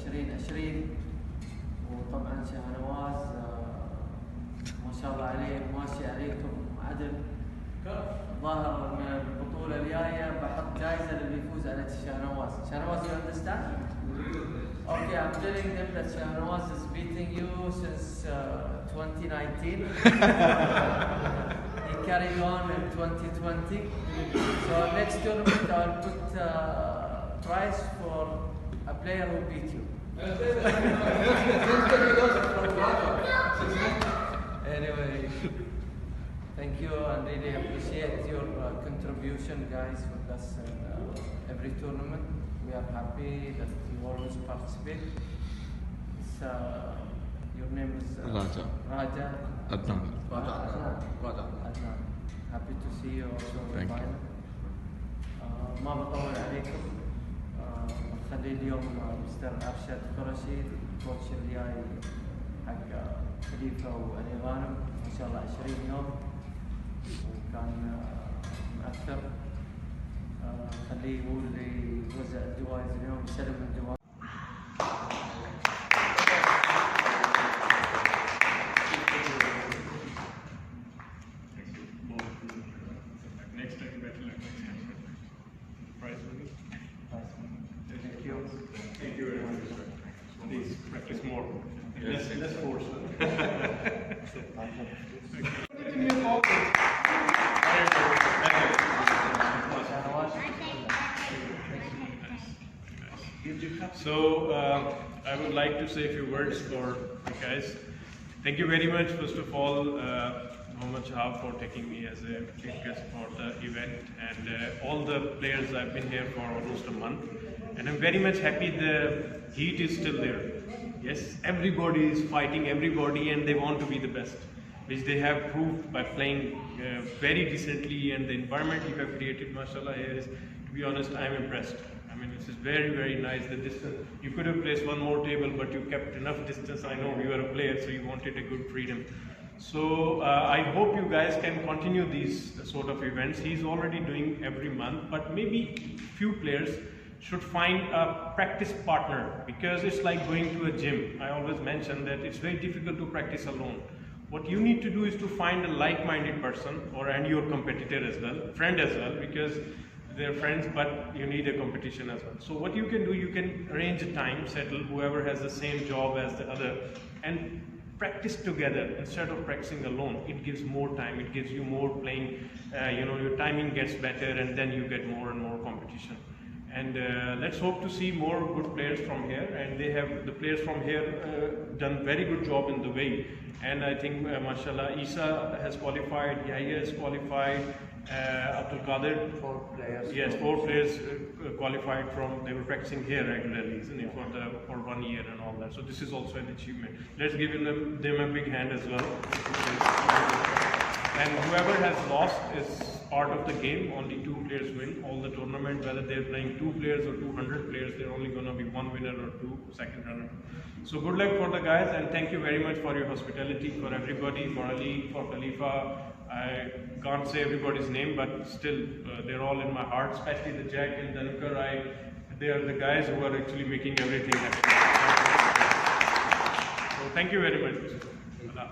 2020 وطبعا شهنواز ما شاء الله عليه ماشي عليكم عدل. ظاهر من البطولة الجاية بحط جائزة للي يفوز على شهنواز. شهنواز, you understand? Okay, I'm telling them that Shahram is beating you since 2019. He carried on in 2020. So next tournament I'll put prize for a player who beat you. Anyway, thank you and really appreciate your contribution, guys, with us in every tournament. We are happy that you always participate. Your name is Raja. Adnan. Adnan. Happy to see you also in the Thank final. ما بطول عليكم. نخلي اليوم مستر أرشد قرشي الكوتش الجاي حق خليفة وعلي غانم إن شاء الله 20 يوم وكان مأثر. خليه يقول لي يوزع الجوائز اليوم يسلم الجوائز. Next time better luck. Prize money. Thank you. Thank you very much. Please practice more. Less force. So I would like to say a few words for you guys. Thank you very much, first of all, Muhammad Shahab, for taking me as a chief guest for the event, and all the players. I've been here for almost a month, and I'm very much happy the heat is still there. Yes, everybody is fighting everybody and they want to be the best, which they have proved by playing very decently, and the environment you have created, mashallah, here is, to be honest, I'm impressed. I mean, this is very, very nice. The distance, you could have placed one more table, but you kept enough distance. I know you are a player, so you wanted a good freedom. So I hope you guys can continue these sort of events. He's already doing every month, but maybe few players should find a practice partner, because it's like going to a gym. I always mention that it's very difficult to practice alone. What you need to do is to find a like-minded person, and your competitor as well, friend as well, because they're friends, but you need a competition as well. So what you can do, you can arrange a time, settle whoever has the same job as the other, and practice together instead of practicing alone. It gives more time, it gives you more playing, your timing gets better, and then you get more and more competition. And let's hope to see more good players from here, and the players from here done very good job in the way. And I think mashallah, Isa has qualified, Yahya has qualified, Abdul Qadir, 4 players. Yes, 4 players qualified from, they were practicing here regularly, isn't it, for 1 year and all that. So this is also an achievement. Let's give them a big hand as well. And whoever has lost is part of the game. Only 2 players win all the tournament. Whether they're playing 2 players or 200 players, they're only going to be 1 winner or 2 second runner. So good luck for the guys, and thank you very much for your hospitality, for everybody, for Ali, for Khalifa. I can't say everybody's name, but still they're all in my heart, especially the Jack and the Nuker. They are the guys who are actually making everything happen. So thank you very much. Allah.